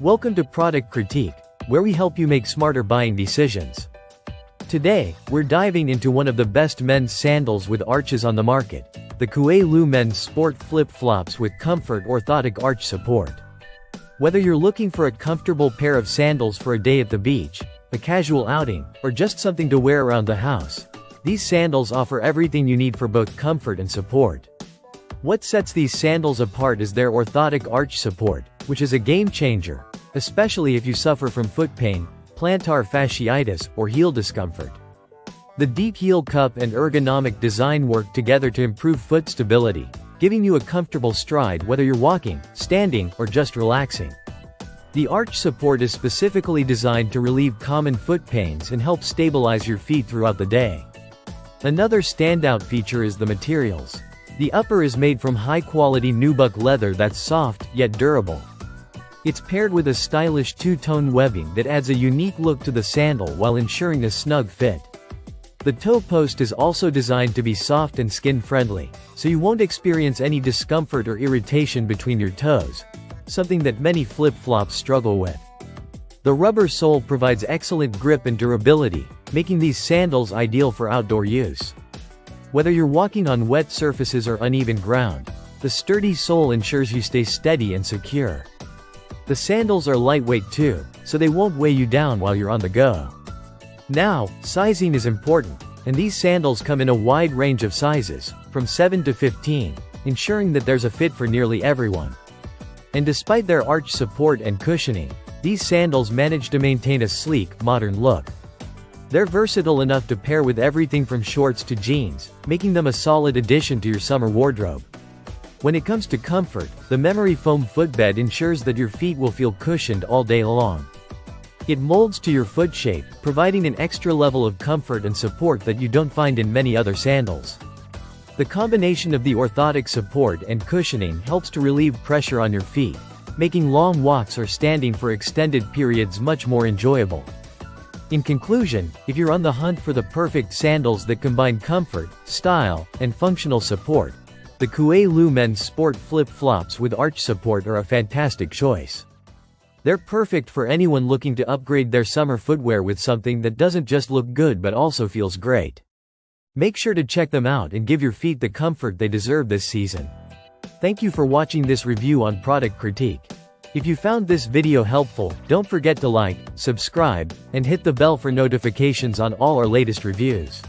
Welcome to Product Critique, where we help you make smarter buying decisions. Today, we're diving into one of the best men's sandals with arches on the market, the KuaiLu Men's Sport Flip-Flops with Comfort Orthotic Arch Support. Whether you're looking for a comfortable pair of sandals for a day at the beach, a casual outing, or just something to wear around the house, these sandals offer everything you need for both comfort and support. What sets these sandals apart is their orthotic arch support, which is a game changer, especially if you suffer from foot pain, plantar fasciitis, or heel discomfort. The deep heel cup and ergonomic design work together to improve foot stability, giving you a comfortable stride whether you're walking, standing, or just relaxing. The arch support is specifically designed to relieve common foot pains and help stabilize your feet throughout the day. Another standout feature is the materials. The upper is made from high-quality nubuck leather that's soft, yet durable. It's paired with a stylish two-tone webbing that adds a unique look to the sandal while ensuring a snug fit. The toe post is also designed to be soft and skin-friendly, so you won't experience any discomfort or irritation between your toes, something that many flip-flops struggle with. The rubber sole provides excellent grip and durability, making these sandals ideal for outdoor use. Whether you're walking on wet surfaces or uneven ground, the sturdy sole ensures you stay steady and secure. The sandals are lightweight too, so they won't weigh you down while you're on the go. Now, sizing is important, and these sandals come in a wide range of sizes, from 7 to 15, ensuring that there's a fit for nearly everyone. And despite their arch support and cushioning, these sandals manage to maintain a sleek, modern look. They're versatile enough to pair with everything from shorts to jeans, making them a solid addition to your summer wardrobe. When it comes to comfort, the memory foam footbed ensures that your feet will feel cushioned all day long. It molds to your foot shape, providing an extra level of comfort and support that you don't find in many other sandals. The combination of the orthotic support and cushioning helps to relieve pressure on your feet, making long walks or standing for extended periods much more enjoyable. In conclusion, if you're on the hunt for the perfect sandals that combine comfort, style, and functional support, the KuaiLu Men's Sport Flip-Flops with arch support are a fantastic choice. They're perfect for anyone looking to upgrade their summer footwear with something that doesn't just look good but also feels great. Make sure to check them out and give your feet the comfort they deserve this season. Thank you for watching this review on Product Critique. If you found this video helpful, don't forget to like, subscribe, and hit the bell for notifications on all our latest reviews.